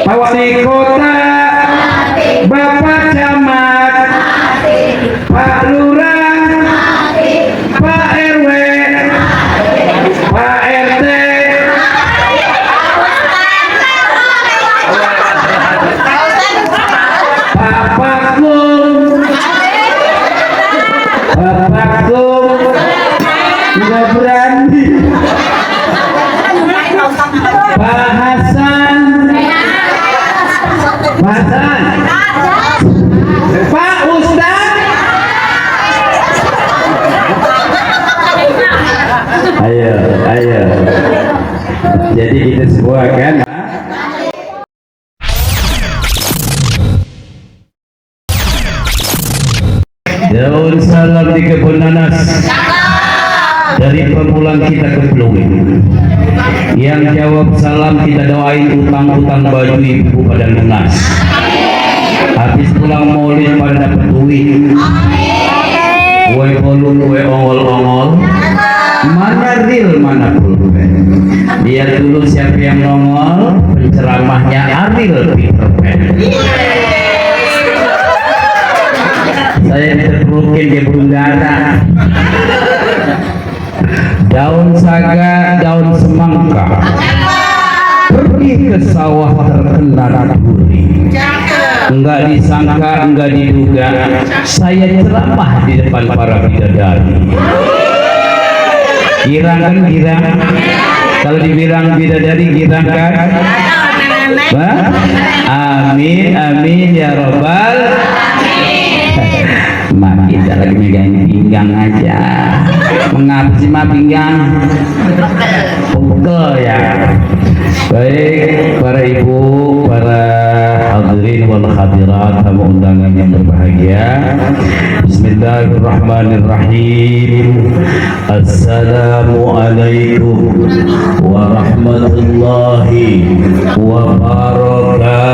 Pak Wali Kota, Bapak Camat, Pak Lurah, Pak RW, Pak RT, Pak Pakum, Pak Pakum, nggak berani, Pak Hasan, Pak Hasan, Pak Ustaz. Ayo, ayo. Jadi kita semua kan. Daun salam di kebun nanas. Dari pemulang kita ke Pluit. Yang jawab salam kita doain utang-utang baju ibu pada lunas. Habis pulang maulid pada dapat duit. Kue polun, kue ongol-ongol. Mana real, mana pulpen. Lihat dulu siapa yang nongol. Penceramahnya Ariel Peter Pan. Saya terpelukin di Bunggara. Daun saga, daun semangka. Pergi ke sawah terkena duri. Enggak disangka, enggak diduga, saya ceramah di depan para bidadari. Girang kan girang? Kalau dibilang bidadari girang kan? Amin, amin ya robbal. Mak kita lagi megang pinggang aja. Mengapa sih mak pinggang? Pukul ya. Baik para ibu, para hadirin wal hadirat, tamu undangan yang berbahagia. Bismillahirrahmanirrahim. Assalamualaikum warahmatullahi wabarakatuh.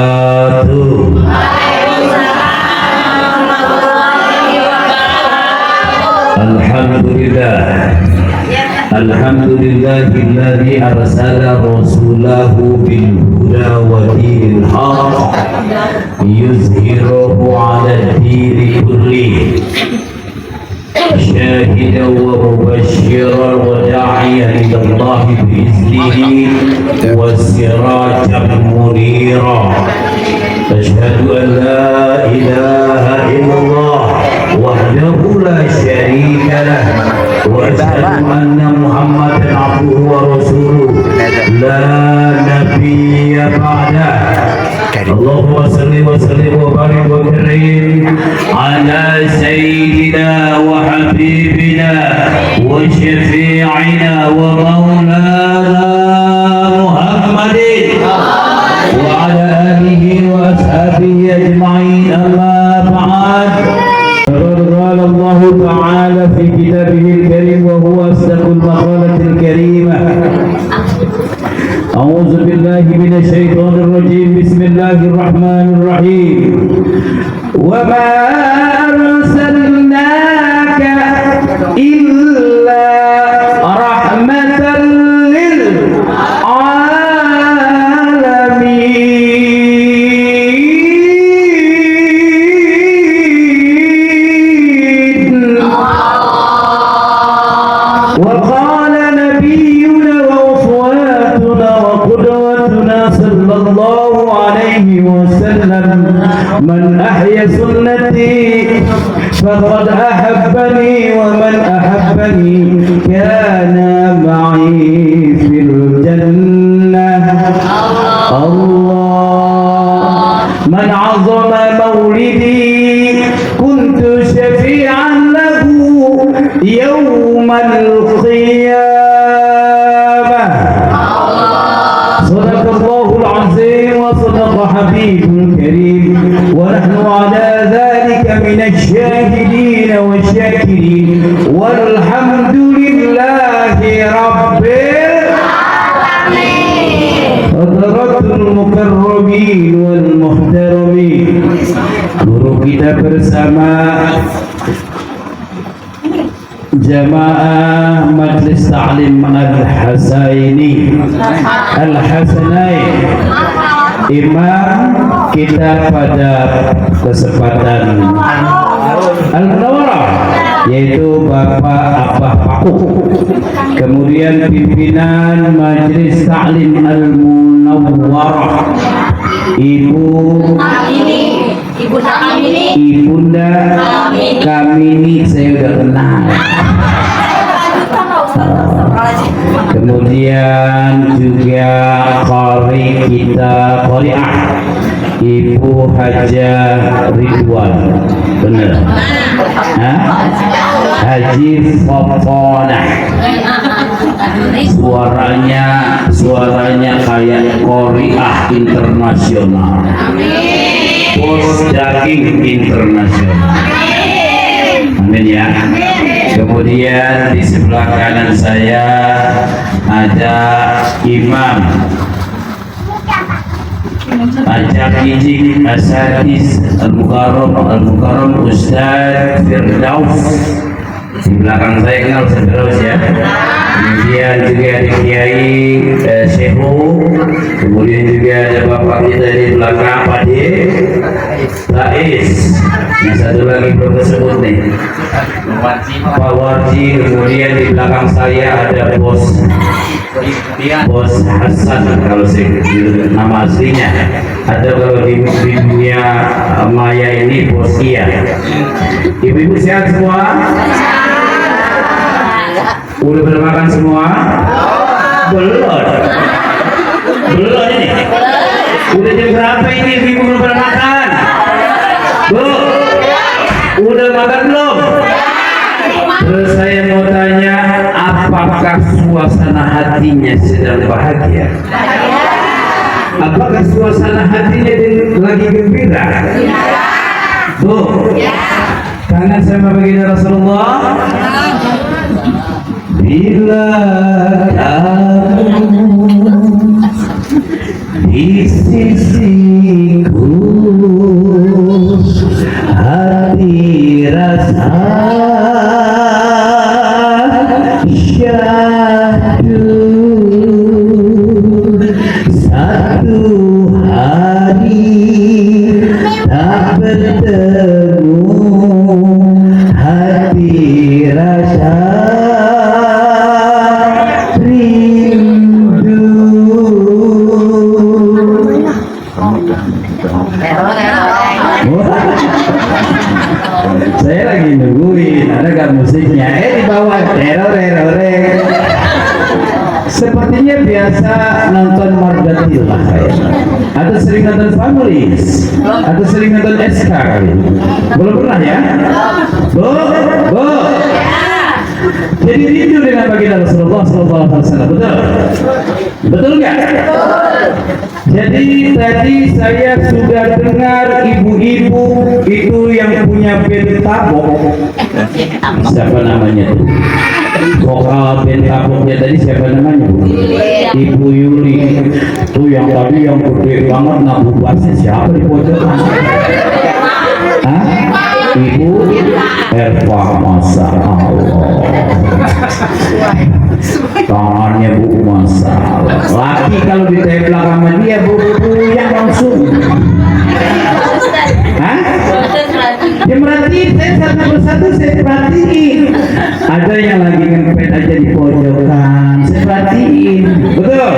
Alhamdulillah. Alhamdulillahilladzi arsala rasulahu bil huda wa dinil haqq yuzhiruhu 'ala ad-dini kulli syahidan wa mubasysyiran wa da'iyan ila Allah bi iznihi wa sirajan munira. Asyhadu an la ilaha illallah wahdahu la syarika lah wa asyhadu anna Muhammadan abduhu wa rasuluh la nabiyya ba'dah. Allahumma salli wa sallim wa barik wa karim ala sayyidina wa habibina wa syafi'ina wa maulana Muhammadin wa ala alihi wa ashabihi ajma'in, amma ba'd. قال الله تعالى في كتابه الكريم وهو أصدق المقالة الكريمة. أعوذ بالله من الشيطان الرجيم. بسم الله الرحمن الرحيم. وما أرسلناك إلا رحمة وقال نبينا وأسواتنا وقدوتنا صلى الله عليه وسلم من أحيا سنتي فقد أحبني ومن أحبني كان معي في الجنة. الله من عظم مولدي كنت شفيعا له يوم القيامة. صدق الله العظيم وصدق حبيبه الكريم ونحن على ذلك من الشاهدين والشاكرين والحمد لله رب العالمين. حضرات المكرمين والمحترمين, guru kita bersama jamaah Majlis Ta'lim Al-Hasanain imam kita pada kesempatan Al-Munawwarah, yaitu Bapak Abah Paku. Kemudian pimpinan Majelis Ta'lim Al-Munawwarah, Ibunda Kamini, saya udah kenal. Kemudian juga qari kita qari'ah Ibu Hajah Ridwan, benar? Haji Fofonah, suaranya kayak qari'ah internasional, bos daging internasional. Amin ya. Kemudian di sebelah kanan saya ada Imam Ajak Ijik Asadis Al-Mukarram Ustaz Firdaus. Di belakang saya kenal Firdaus ya. Kemudian juga ada Kiai Syekhu. Kemudian juga ada Bapak kita di belakang Pak Tais. Yang satu lagi belum tersebut nih, Pak Warji. Kemudian di belakang saya ada Bos Hasan, kalau saya nama aslinya. Ada kalau di dunia maya ini Bos Iya. Ibu-ibu sehat semua? Udah pada makan semua? Belum ini. Udah jam berapa ini ibu belum pada makan? Bu, udah makan belum? Terus saya mau tanya, apakah suasana hatinya sedang bahagia? Apakah suasana hatinya lagi gembira? Bu, kangen sama baginda Rasulullah? Bila kamu di sisiku, hati rasa syahdu. Satu hari tak bertemu, hati rasa saya lagi nungguin, ada gak musiknya? Di bawah teror. Sepertinya biasa nonton Margatillah atau sering nonton Families atau sering nonton SK kali. Belum pernah ya? Bu. Jadi rindu dengan baginda Rasulullah SAW, betul nggak? Jadi tadi saya sudah dengar ibu-ibu itu yang punya band tabok. Siapa namanya tuh? Vokal band taboknya tadi siapa namanya? Ibu Yuli. Tuh yang tadi yang gede banget nabuh bassnya siapa di pojokan? Ibu Erva, Masya Allah. Tangannya Bu, Masya Allah. Laki kalau ditembak sama dia Bu yang langsung. Dia merhatiin, saya satu persatu saya perhatiin. Ada yang lagi ngepet aja di pojokan, saya perhatiin. Betul?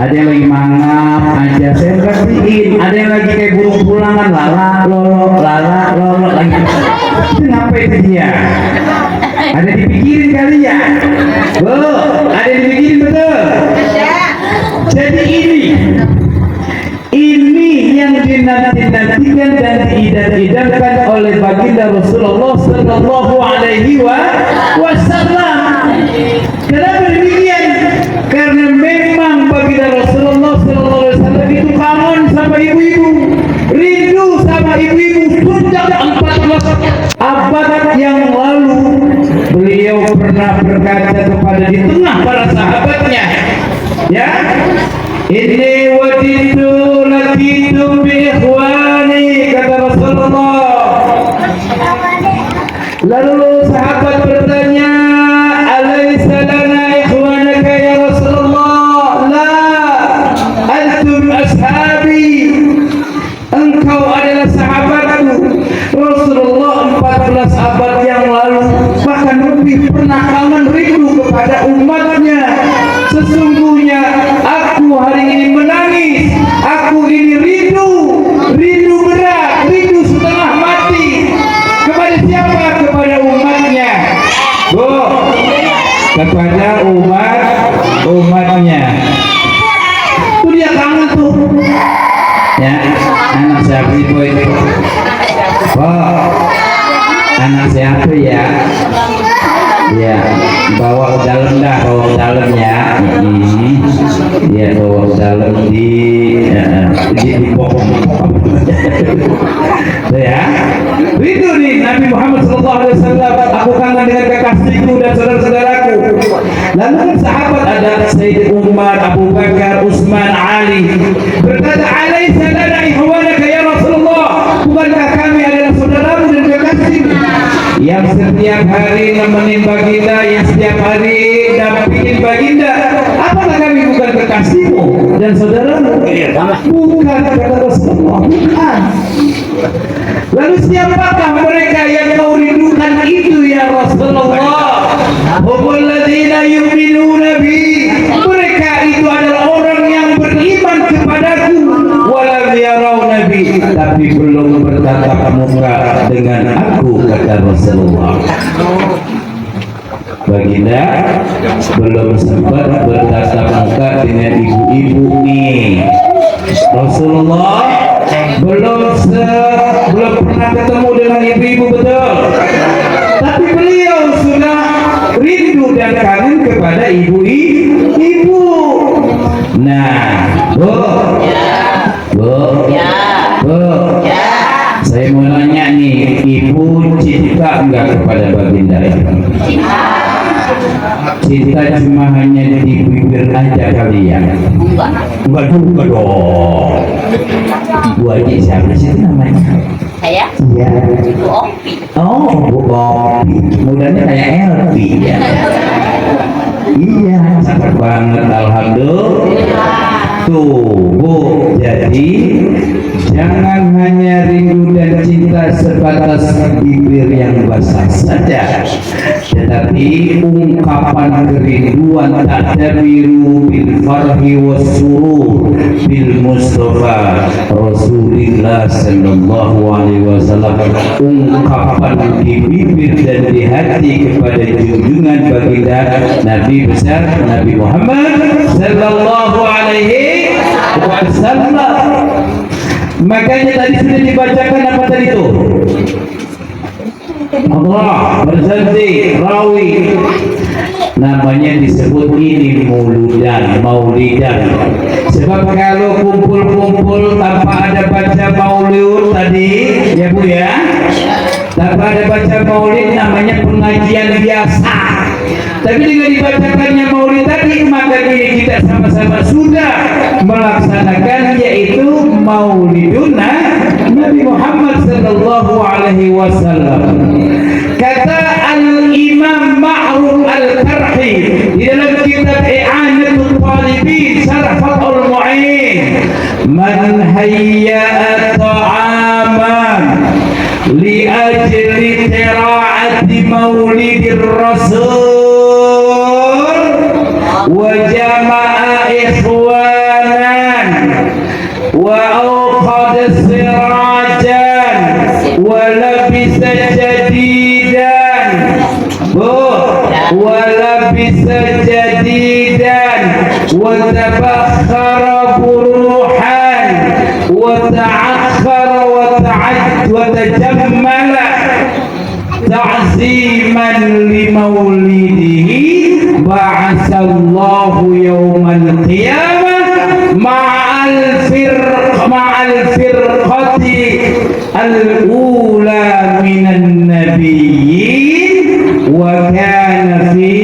Ada yang lagi mangap aja, saya perhatiin. Ada yang lagi kayak burung pulangan, lala lolo lagi. Itu ngapain dia? Ada dipikirin kali ya? Bu, ada dipikirin betul? Jadi ini yang dinanti-nantikan dan diidam-idamkan oleh baginda Rasulullah Sallallahu Alaihi Wasallam. Kenapa demikian? Karena memang baginda Rasulullah Sallallahu Alaihi Wasallam itu kangen sama ibu-ibu, rindu sama ibu-ibu. Sejak 14 abad yang lalu beliau pernah berkata kepada di tengah para sahabatnya, ya, inni waditu lakitu bi ikhwani, kata Rasulullah. Lalu sahabat bertanya, alaysa lana ikhwanaka ya Rasulullah? La, antum ashabi. Ya, anak siapa ibu itu? Oh, anak siapa ya? Ya, bawa ke dalam dah, bawa ke dalam ya. Ya, bawa ke dalam di pokok. Ya, itu nih Nabi Muhammad SAW. Aku kangen dengan kekasihku dan saudara-saudaraku. Lalu kan sahabat ada Sayyid Umar, Abu Bakar, Utsman, Ali. Berkata, "Alaisa lana ikhwanaka ya Rasulullah? Bukankah kami adalah saudaramu dan kekasihmu yang setiap hari nemenin baginda, yang setiap hari dampingin baginda? Apakah kami bukan kekasihmu dan saudaramu?" Bukan, kata Rasulullah, bukan. Lalu siapakah mereka yang kau rindukan itu ya Rasulullah? Humul ladzina yu'minuna bi. Mereka itu adalah orang yang beriman kepadaku, walam yarawna bi, tapi belum bertatap muka dengan aku, kata Rasulullah. Baginda belum sempat bertatap muka dengan ibu-ibu nih. Rasulullah belum pernah ketemu dengan ibu-ibu, betul, tapi beliau sudah rindu dan kangen kepada ibu-ibu. Nah, Bu, saya mau nanya nih, ibu cinta enggak kepada baginda? Cinta cuma hanya di bibir aja kali ya? Enggak juga dong. Bu Haji siapa sih namanya? Saya? Iya. Bu Opi. Oh, Bu Opi. Mudanya kayak Elvi ya. Iya, cakep banget, alhamdulillah. Tuh, Bu, jadi jangan hanya rindu dan cinta sebatas bibir yang basah saja, tetapi ungkapan kerinduan takdabiru bil farhi was surur bil Mustafa Rasulullah sallallahu alaihi wasallam. Ungkapan di bibir dan di hati kepada junjungan baginda Nabi besar Nabi Muhammad sallallahu alaihi wasallam. Makanya tadi sudah dibacakan apa tadi itu? Allah berjanji rawi, namanya disebut ini maulidan. Sebab kalau kumpul-kumpul tanpa ada baca maulid tadi, ya Bu ya, tanpa ada baca maulid namanya pengajian biasa. Tapi dengan dibacakannya maulid tadi, maka ini kita sama-sama sudah melaksanakan, yaitu maulidun Nabi Muhammad sallallahu alaihi wasallam. Kata Al-Imam Ma'ruf Al-Karhi di dalam kitab I'anatul Talibin Syarh Fathul Mu'in, man hayya'a ta'aman li ajli qira'ati maulidir rasul wa jama'a ikhwanan wa awqad sirajan wa labisa jadidan, wa labisa jadidan wa tabakhara buruhan wa ta'akhkhara wa tajammala ta'ziman li maulidihi, ba'asallahu yawmal qiyamah ma'al firqati al-ula minan nabiyyin wa kana fi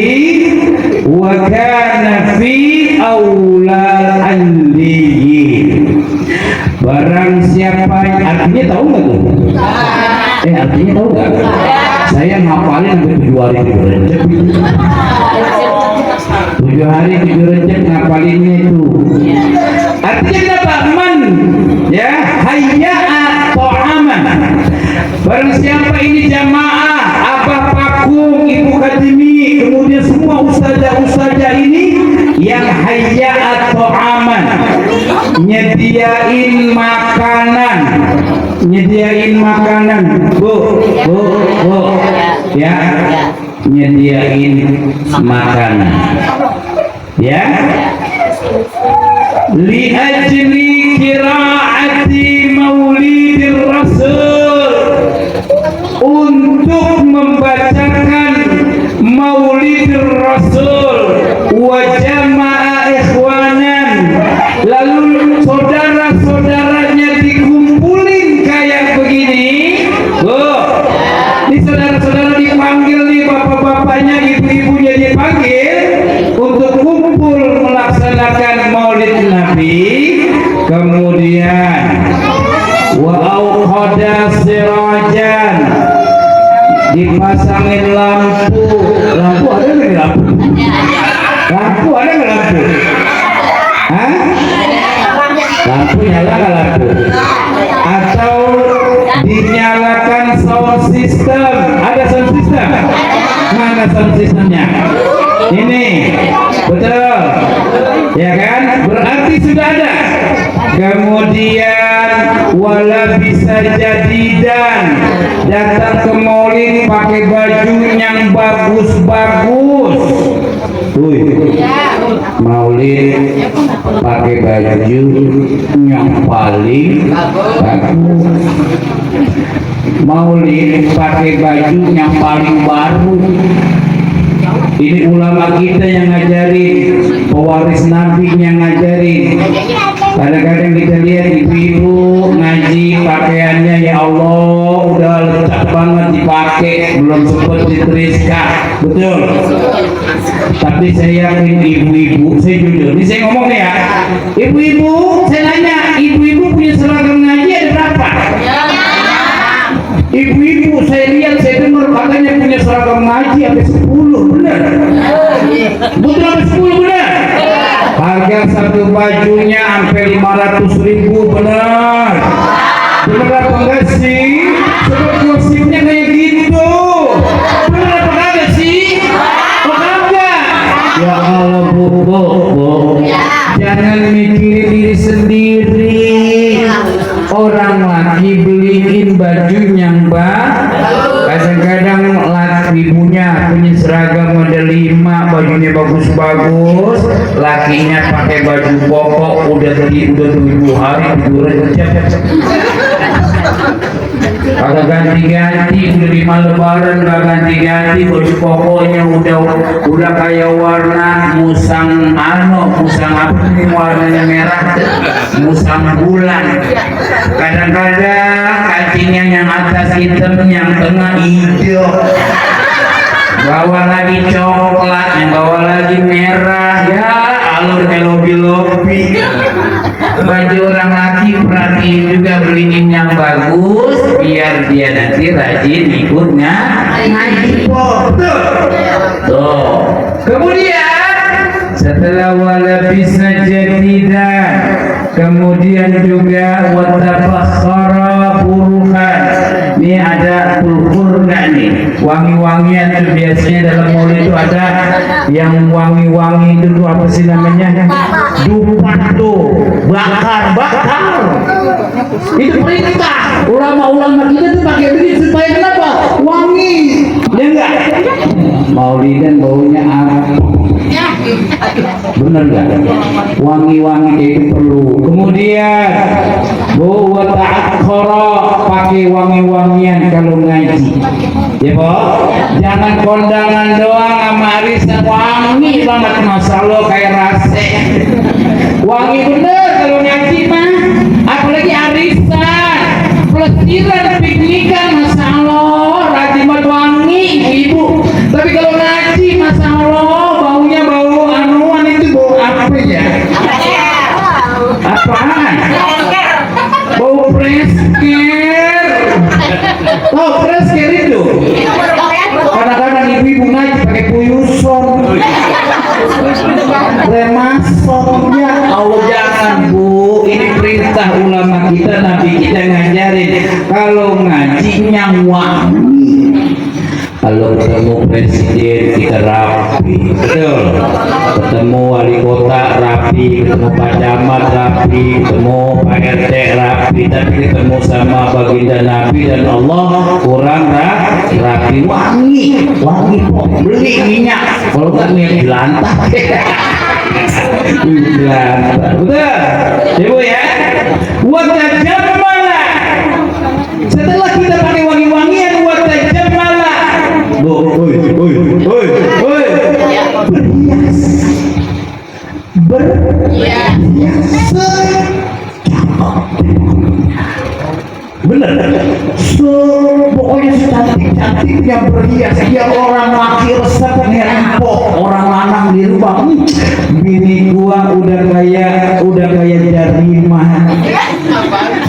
awla al-liyin. Barang siapa, artinya tahu nggak tuh? Artinya tahu nggak? Saya ngapalin sampai 7 hari tidur Recep. 7 hari tidur Recep ngapalinnya itu. Artinya apa? Man, ya, hayya'a ta'aman. Barang siapa ini jamaah, Abah Pakung, Ibu Katimi, kemudian semua ustazah-ustazah ini yang hayya'a ta'aman, nyediain makanan, Bu, ya, nyediain makanan, ya, li ajli qira'ati dipasangin lampu. Lampu ada nggak lampu? Lampu ada nggak lampu? Hah? Lampu nyala nggak lampu? Atau dinyalakan sound system? Ada sound system? Mana sound systemnya? Ini betul, ya kan? Berarti sudah ada. Kemudian wala bisa jadi dan datang ke maulid pakai baju yang bagus-bagus. Maulid pakai baju yang paling bagus. Maulid pakai baju yang paling baru. Ini ulama kita yang ngajarin, pewaris Nabi yang ngajarin. Kadang-kadang kita lihat ibu-ibu ngaji pakaiannya, ya Allah udah lecak banget dipakai, belum sempat diteriska, betul. Tapi saya yakin ibu-ibu, saya jujur, ini saya ngomong nih ya, ibu-ibu, saya nanya, ibu-ibu punya seragam ngaji ada berapa? Ibu-ibu saya lihat, saya dengar katanya punya seragam ngaji sampai 10, benar? Betul sampai 10, benar? Harga satu bajunya sampai 500.000, benar? Benar apa enggak sih? Sebab gosipnya kayak gitu. Benar apa enggak sih? Oh enggak? Ya Allah bu, jangan mikirin diri sendiri. Orang laki beliin baju yang kadang-kadang ibunya punya seragam model 5, bajunya bagus-bagus, lakinya pakai baju pokok udah 7 hari tiduran kagak ganti-ganti, udah 5 lebaran gak ganti-ganti, baju pokoknya udah kayak warna musang apa ini warnanya merah, musang bulan. Kadang-kadang kancingnya yang atas hitam, yang tengah hijau, bawa lagi coklat, yang bawa lagi merah, ya alur lobi-lobi. Baju orang laki perhatiin juga, beliin yang bagus biar dia nanti rajin ikutnya ngaji. Tuh. Kemudian setelah wala bisa jadidan, kemudian juga watabakhara buruhan. Ini ada pulpur nggak nih? Wangi-wangian itu biasanya dalam maulid itu ada yang wangi-wangi itu apa sih namanya? Dupat tuh, bakar. Itu perintah. Ulama-ulama kita tuh pakai begitu supaya kenapa? Wangi. Ya enggak? Maulidan baunya apa? Bener nggak? Wangi-wangi itu perlu. Kemudian bawa ta'akhara, pakai wangi-wangian kalau ngaji. Ya po, jangan kondangan doang sama arisan wangi banget, Masya Allah kayak rase. Wangi bener kalau ngaji mah, apalagi arisan, pelesiran, piknikan, Masya Allah, rajin banget wangi ibu. Tapi kalau ngaji, Masya Allah, baunya bau anuan itu bau apa ya? Apaan? Bau fresker. Oh, fresker itu. Kadang-kadang ibu-ibu ngaji pakai kuyuson, remason. Ya Allah, jangan bu. Ini perintah ulama kita, Nabi kita ngajarin. Kalau ngajinya wangi. Kalau ketemu presiden kita rapi, betul. Ketemu wali kota rapi, ketemu Pak Camat rapi, ketemu Pak RT rapi. Tapi ketemu sama baginda Nabi dan Allah kurang rapi, wangi kok. Beli minyak, kalau nggak minyak jelantah. Jelantah, betul. Ibu ya. Watajamala. Setelah kita pakai wangi-wangian, watajamala. Berhias. Bener. Pokoknya secantik-cantiknya berhias. Biar orang laki resep ngerempok, orang lanang di rumah. Bini gua udah kayak Jarimah.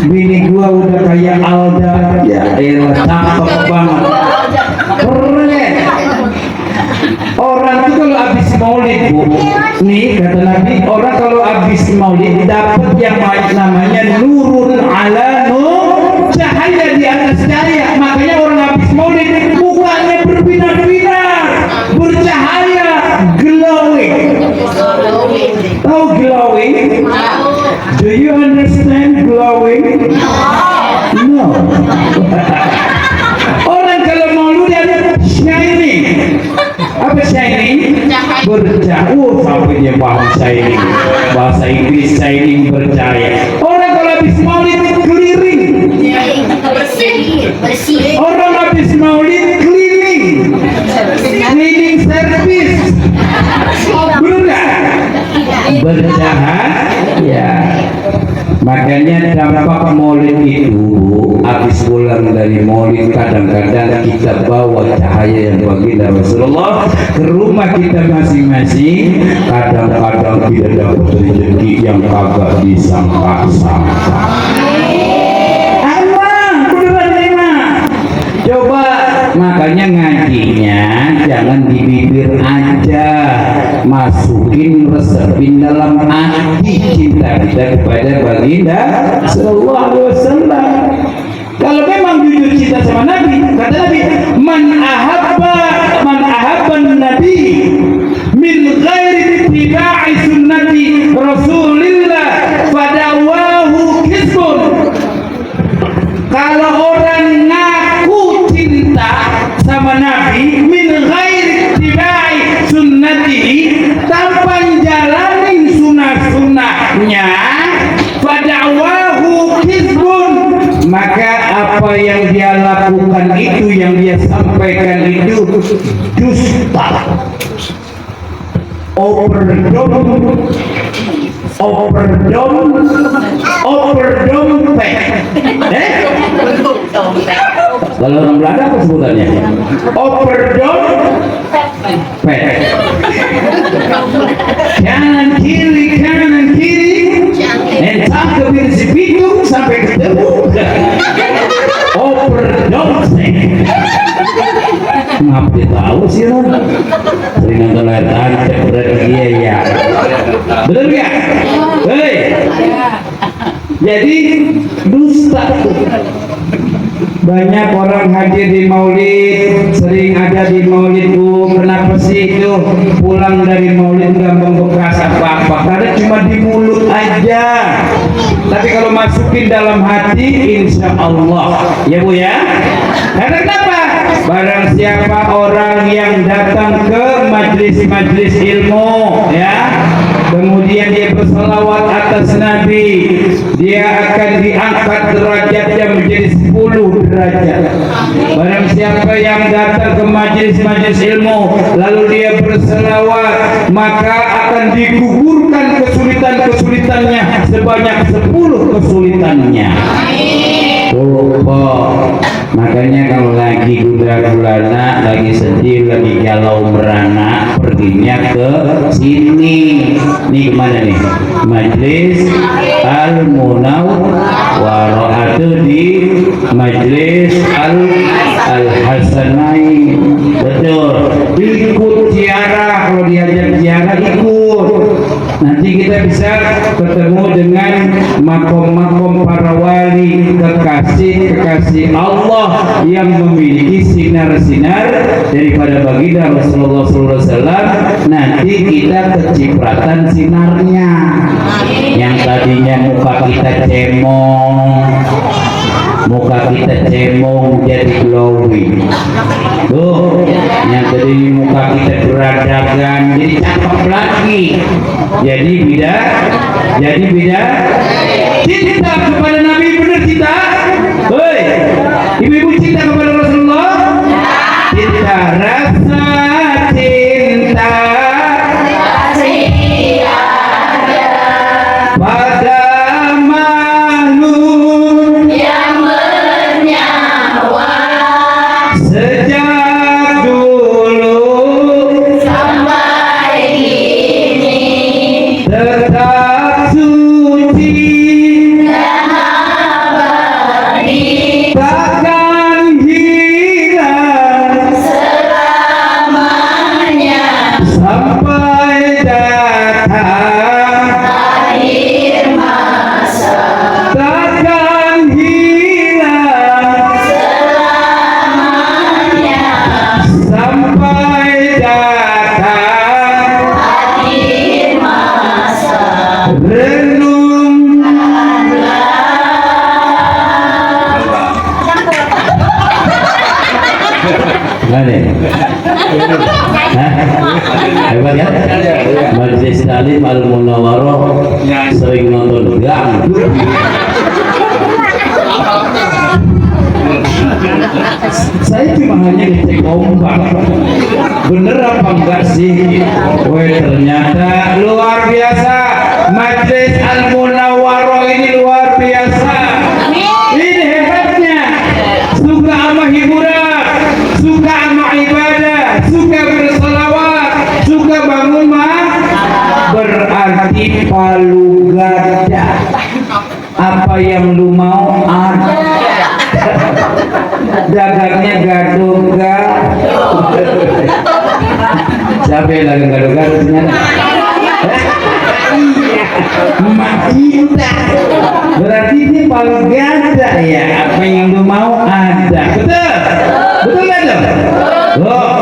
Bini gua udah kayak Alda. Ya elah, cakep banget. orang kalau habis maulid dapat yang namanya nurun ala nur, cahaya di atas cahaya. Makanya orang habis maulid mukanya berbinar-binar, bercahaya, glowing. Tahu glowing? Do you understand glowing? No. Orang kalau maulid ada shining. Apa shining? Bercahaya. Sampai dia paham shining. Bahasa Inggris shining bercahaya. Orang kalau habis maulid keliling. Bersih. Orang habis maulid keliling. Cleaning service. Benar nggak? Bercahaya. Makanya dampak maulid itu, habis pulang dari maulid kadang-kadang kita bawa cahaya yang baginda Rasulullah ke rumah kita masing-masing. Kadang-kadang kita dapat rezeki yang kagak disangka-sangka. Coba, makanya ngajinya jangan di bibir aja, masukin, resepin dalam hati cinta kita kepada baginda sallallahu alaihi wasallam. Kalau memang jujur cinta sama Nabi, kata Nabi, man ahabban nabi min ghairi ittiba'i sunnati Rasulillah fadawahu kisbun. Kalau orang ngaku cinta sama Nabi min ghairi ittiba'i sunnatihi, tanpa jalanin sunnah-sunnahnya, fadawahu kisbun, maka apa yang dia lakukan itu, yang dia sampaikan itu dusta, overdompet. Kalau orang Belanda apa sebutannya? Overdompet. Kanan kiri, entah ke si Pitung sampai ketemu. Overdompet. Ngapa dia tahu sih lo? Sering nonton layar tancap berarti dia ya. Bener nggak? Hei. Jadi dusta. Banyak orang hadir di maulid, sering ada di maulid. Kenapa sih itu pulang dari maulid nggak membekas apa-apa? Karena cuma di mulut aja. Tapi kalau masukin dalam hati, insya Allah, ya Bu ya. Karena kenapa? Barang siapa orang yang datang ke majlis-majlis ilmu, ya, kemudian dia berselawat atas Nabi, dia akan diangkat derajatnya menjadi 10 derajat. Barang siapa yang datang ke majlis-majlis ilmu lalu dia berselawat, maka akan digugurkan kesulitan-kesulitannya sebanyak 10 kesulitannya. Makanya kalau lagi gula-gulana, lagi sedih, lagi galau merana, perginya ke sini. Nih kemana nih? Majlis Al-Munawwarah, atau di Majlis Al-Hasanain. Betul. Ikut ziarah, kalau diajak ziarah ikut. Nanti kita bisa ketemu dengan makom-makom para wali, kekasih Allah yang memiliki sinar-sinar daripada baginda Rasulullah SAW. Nanti kita kecipratan sinarnya. Yang tadinya muka kita cemong jadi glowing. Tuh, yang tadi muka kita beradagan jadi cakep lagi. Jadi beda. Cinta kepada Nabi, benar cinta? Hei, ibu-ibu cinta kepada Rasulullah? Cinta, rasa cinta pada makhluk yang bernyawa sejak dulu sampai kini, tetap suci dan Enggak deh. Hah? Hebat ya? Majelis Taklim Al Munawwaroh sering nonton gang. Saya cuma hanya ngecek ombak, bener apa enggak sih? Weh, ternyata luar biasa. Majelis Al Munawwaroh ini luar biasa. Ini hebatnya. Suka sama hiburan, suka sama ibadah, suka berselawat, suka bangun berarti palu gada. Apa yang lu mau ada. Dagangnya gado-gado. Siapa yang dagang gado-gado ternyata? Makinda. Berarti ini paling gada ya. Apa yang lu mau ada. Betul? Betul nggak dong? Oh.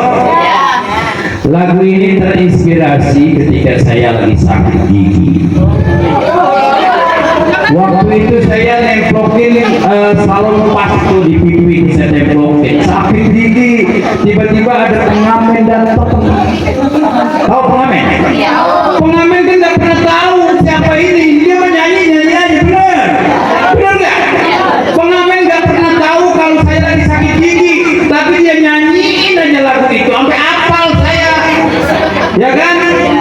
Lagu ini terinspirasi ketika saya lagi sakit gigi. Waktu itu saya nemplokin salon pasto di pipi, saya nemplokin sakit gigi. Tiba-tiba ada pengamen datang. Tahu pengamen? Pengamen kan nggak pernah tahu siapa ini. Dia menyanyi aja, bener? Bener nggak? Pengamen nggak pernah tahu kalau saya lagi sakit gigi, tapi dia nyanyiin aja lagu itu sampai hafal saya. Ya kan?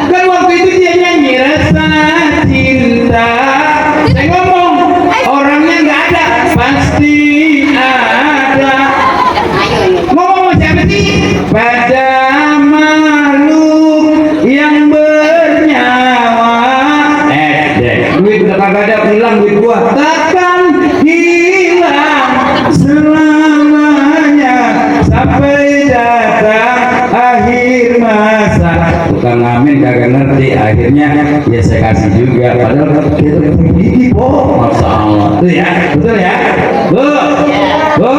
Kan waktu itu dia nyanyi rasa cinta. Saya ngomong orangnya nggak ada, pasti ada. Ngomong siapa sih? Pada makhluk yang bernyawa. Duit udah kagak ada, hilang duit gua. Takkan hilang selamanya sampai datang akhir masa. Tukang ngamen kagak ngerti, akhirnya ya saya kasih juga. Padahal kita gigi, oh, masya Allah. Tuh ya, betul ya, bu, bu,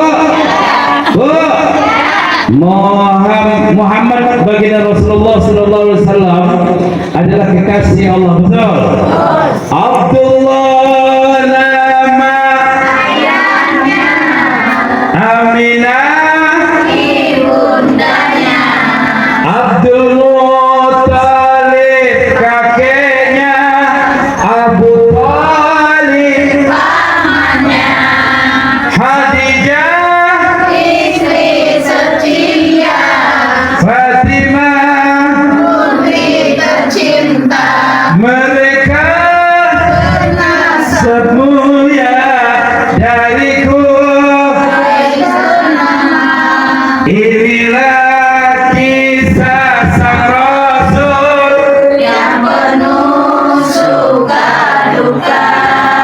bu. Muhammad baginda Rasulullah Sallallahu Alaihi Wasallam adalah kekasih Allah, betul. Abdullah nama ayahnya, Aminah ibundanya, Abdul Muttalib kakeknya, Abu Thalib pamannya, Khadijah istri setia, Fatimah putri tercinta. Mereka semulia dariku. Inilah kisah sang Rasul yang penuh suka duka.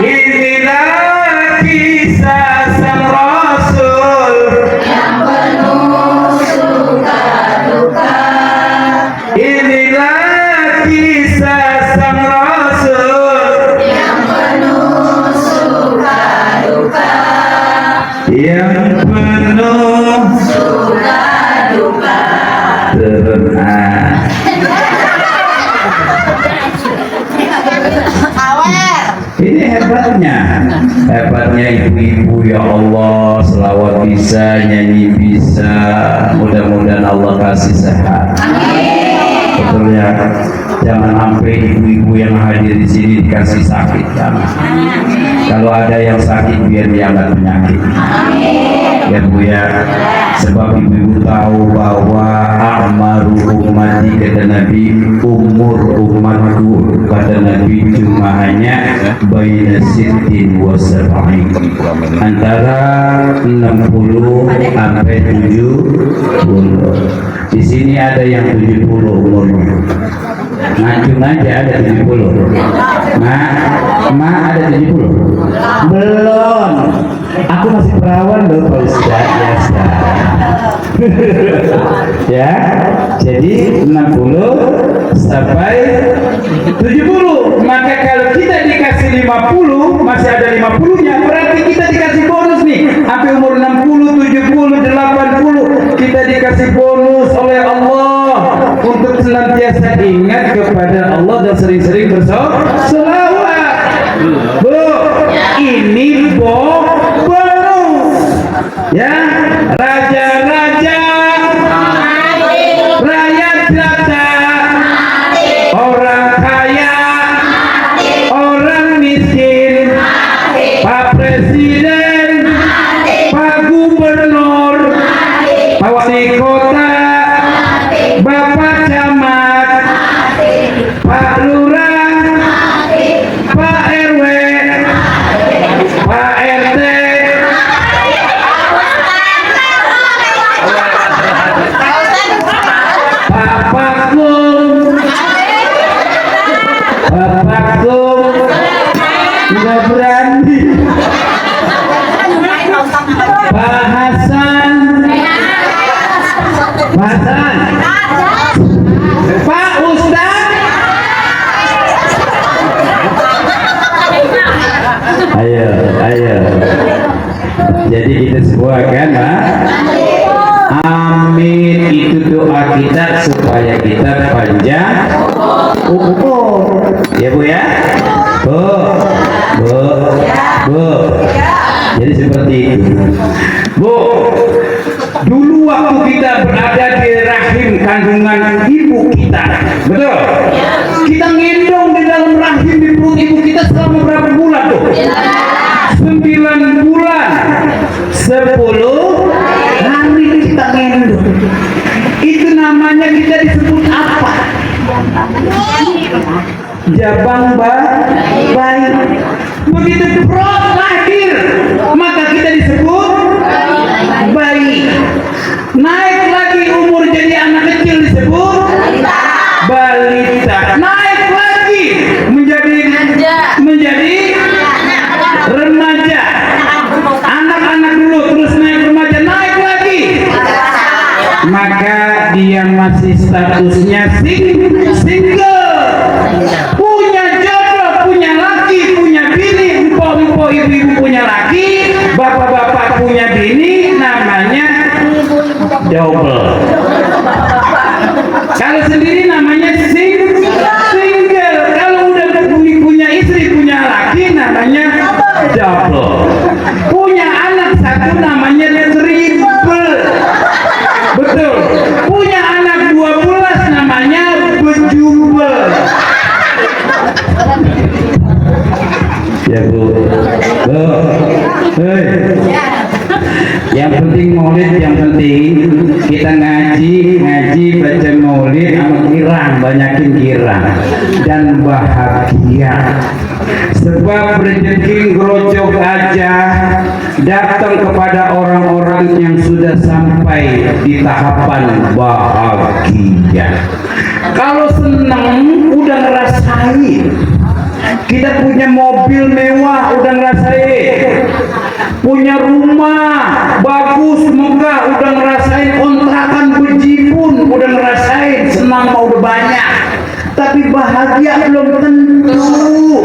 Inilah kisah sang Rasul yang penuh suka duka. Inilah kisah sang Rasul yang penuh suka duka. Yang penuh suka duka. Ini hebatnya ibu-ibu, ya Allah, selawat bisa, nyanyi bisa, mudah-mudahan Allah kasih sehat. Betul ya, jangan sampai ibu-ibu yang hadir di sini dikasih sakit, jangan. Kalau ada yang sakit biar dia nggak penyakit. Ya Bu ya, sebab ibu-ibu tahu bahwa amaru ummati kata Nabi, umur umatku kata Nabi cuma hanya baina sittin wa sab'in, antara 60 sampai 70. Di sini ada yang 70 umurnya. Ngacung aja ada 70. Ma ada 70. Belum. Aku masih perawan loh Pak Ustaz. Ya, jadi 60 sampai 70. Maka kalau kita dikasih 50, masih ada 50-nya, berarti kita dikasih bonus nih. Sampai umur 60, 70, 80, kita dikasih bonus oleh Allah untuk senantiasa ingat kepada Allah dan sering-sering bersolawat. Bu, ini bonus. Ya, raja-raja Presiden, Pak Gubernur, Pak Wali Kota, Bapak Camat, Pak Lurah, Pak RW, Pak RT, Pak Pakum, Pak Pakum, nggak berani. Pak Hasan, Pak Hasan, Pak Ustaz. Ayo, ayo. Jadi kita semua kan, Pak? Amin, itu doa kita supaya kita panjang umur. Ya Bu ya? Bu. Jadi seperti itu. Bu, dulu waktu kita berada di rahim kandungan ibu kita, betul? Kita ngendong di dalam rahim di perut ibu kita selama berapa bulan tuh? 9 bulan 10 hari kita ngendong. Itu namanya kita disebut apa? Jabang bayi. Begitu perut lahir, maka kita disebut bayi. Naik lagi umur jadi anak kecil disebut balita. Naik lagi menjadi remaja. Anak-anak dulu terus naik remaja, naik lagi. Maka dia masih statusnya single. Punya jodoh, punya laki, punya bini, empok-empok ibu-ibu punya laki, bapak-bapak punya bini, namanya double. Kalau sendiri namanya single. Kalau udah punya istri, punya laki, namanya double. Punya anak satu namanya triple. Betul. Punya anak 12 namanya bejubel. Ya Bu. Yang penting maulid, yang penting kita ngaji baca maulid sama girang, banyakin girang dan bahagia. Sebab rezeki gerojok aja datang kepada orang-orang yang sudah sampai di tahapan bahagia. Kalau senang udah ngerasain. Kita punya mobil mewah udah ngerasain. Punya rumah bagus megah udah ngerasain. Kontrakan bejibun udah ngerasain. Senang mau udah banyak. Tapi bahagia belum tentu.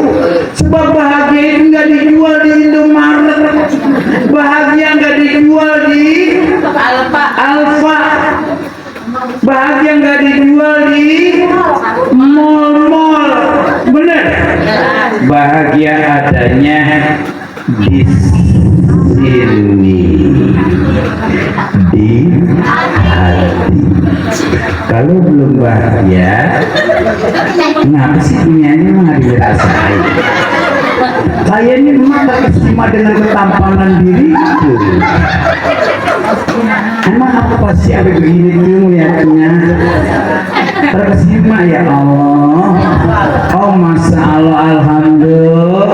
Sebab bahagia itu nggak dijual di Indomaret. Bahagia nggak dijual di Alfa. Bahagia nggak dijual di mall-mall. Bener? Bahagia adanya di sini, di hati. Kalau belum bahagia, kenapa sih dunianya nggak dirasain? Kayaknya memang terkesima dengan ketampanan diriku. Emang apa sih ada begini dulu lihatnya? Terkesima ya Allah. Oh Masya Allah, Alhamdulillah.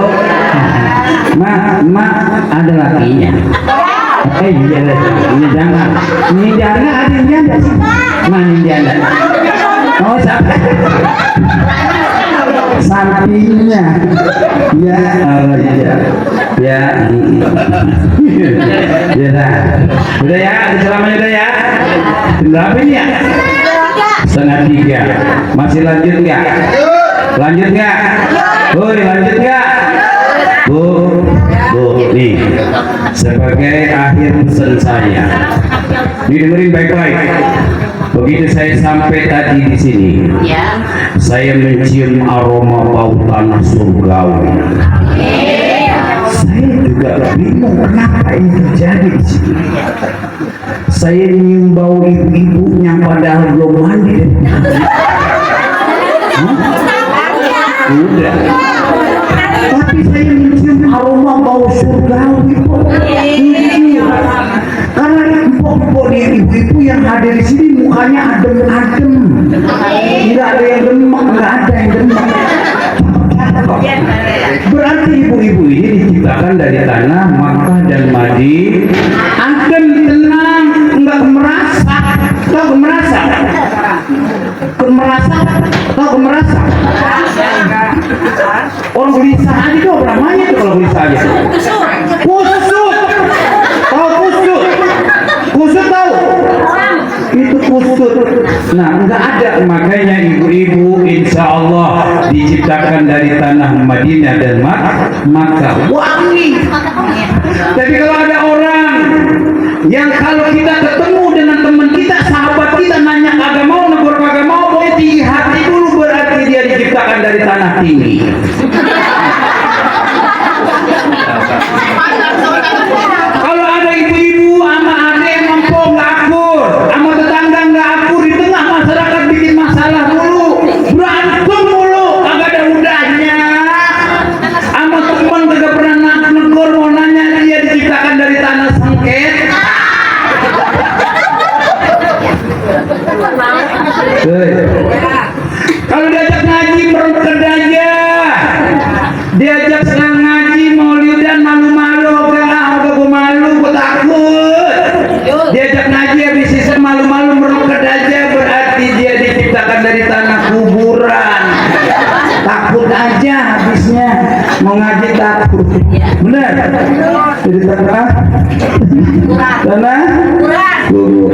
Mak ada lakinya. Iya lah, ini jangan. Ini jangan ada yang janda sih. Mana yang janda? Oh siapa? Sampingnya. Ya Allah ya. Ya. Ya dah. Udah ya, selamanya udah ya. Berapa ini ya? 2:30. Masih lanjut nggak? Lanjut nggak? Woi, lanjut nggak? Bu, nih sebagai akhir pesan saya, didengerin baik-baik. Begitu saya sampai tadi di sini, saya mencium aroma bau tanah surgawi. Saya juga bingung kenapa ini terjadi di sini. Saya nyium bau ibu-ibunya padahal belum mandi. Udah. Tapi saya mencium aroma bau surgawi. Karena empok-empok ibu-ibu yang hadir di sini mukanya adem-adem, tidak ada yang lemak, nggak ada yang lemak. Berarti ibu-ibu ini diciptakan dari tanah Makkah dan Madinah, adem, tenang, nggak gemerasa. Tahu gemerasa? Gemerasa? Tahu gemerasa? Orang gelisah aja tuh, namanya tuh kalau gelisah aja. Kusut. Tahu kusut? Kusut tahu? Itu kusut. Nah, enggak ada. Makanya ibu-ibu insya Allah diciptakan dari tanah Madinah dan Makkah. Wangi. Tapi kalau ada orang yang kalau kita ketemu dengan teman kita, sahabat kita, nanya kagak mau, negor kagak mau, boleh tinggi hati dulu, berarti dia diciptakan dari tanah tinggi. Kalau ada ibu-ibu sama adek ngempong nggak akur, sama tetangga nggak akur, di tengah masyarakat bikin masalah mulu, berantem mulu, kagak ada udahnya. Sama teman kagak pernah negor, mau nanya, dia diciptakan dari tanah sengketa. Kalau diajak ngaji merengket aja, diajak senang ngaji maulidan malu-malu, gue malu, gue takut. Diajak ngaji habis itu malu-malu merengket aja, berarti dia diciptakan dari tanah kuburan. Takut aja habisnya, mau ngaji takut. Benar? Jadi tanah kubur.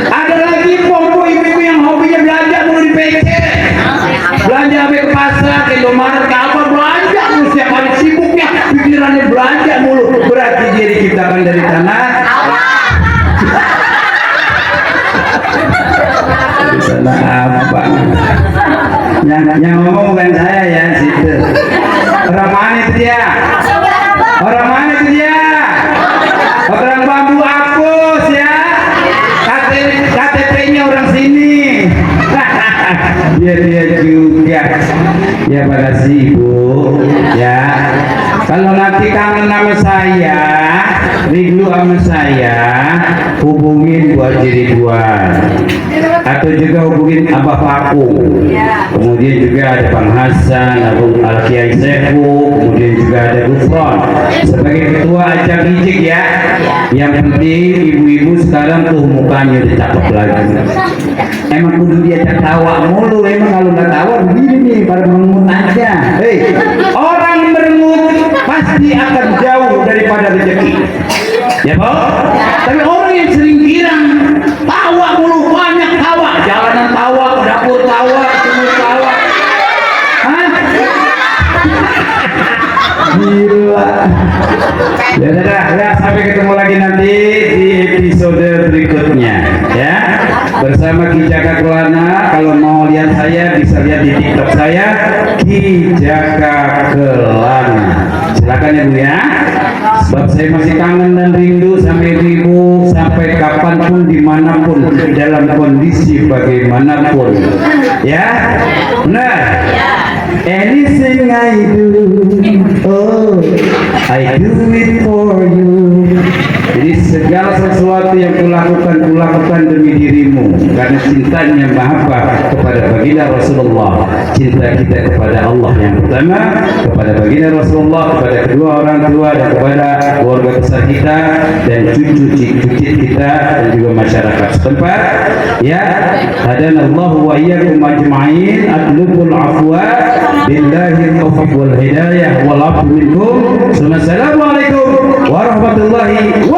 Ada lagi pompo ibu-ibu yang hobinya belanja mulu di PC, belanja sampai ke pasar, ke Indomaret, ke apa, belanja mulu setiap hari, sibuknya pikirannya belanja mulu, berarti dia diciptakan dari tanah apa? Yang ngomong bukan saya ya, situ. Orang mana itu dia? Orang mana itu dia? Orang Bambu Apus ya. KTP-nya orang sini. Dia juga. Ya, makasih Ibu. Ya. Kalau nanti kangen sama saya, rindu sama saya, hubungin Bu Haji Ridwan. Atau juga hubungin Abah Paku. Kemudian juga ada Bang Hasan, Abang Al-Kiai Sefu, kemudian juga ada Gufron sebagai ketua ajang hijik ya. Yang penting ibu-ibu sekarang tuh mukanya udah cakep lagi. Emang kudu diajak tawa mulu, emang kalau nggak tawa begini nih, pada mengemut aja. Hei, orang merengut pasti akan jauh daripada rezeki. Ya Pak? Tapi orang yang sering girang, tawa mulu, banyak tawa, jalanan tawa, dapur tawa, semua tawa. Hah? Gila. Ya sudah, ya, sampai ketemu lagi nanti di episode berikutnya ya. Bersama Ki Jaka Kelana. Kalau mau lihat saya bisa lihat di TikTok saya Ki Jaka Kelana. Silakan ya Bu ya. Sebab saya masih kangen dan rindu sampai ibu, sampai kapanpun, dimanapun, dalam kondisi bagaimanapun. Ya, benar. Anything I do, oh, I do it for you. Jadi segala sesuatu yang kulakukan demi dirimu, karena cintanya Maha kepada baginda Rasulullah. Cinta kita kepada Allah yang pertama, kepada baginda Rasulullah, kepada kedua orang tua, dan kepada keluarga besar kita dan cucu-cucu kita dan juga masyarakat setempat. Ya, hadanallahu wa iyyakum ajma'in. Atlubul afwa billahi taufiq wal hidayah wal afu minkum. Assalamualaikum warahmatullahi wabarakatuh.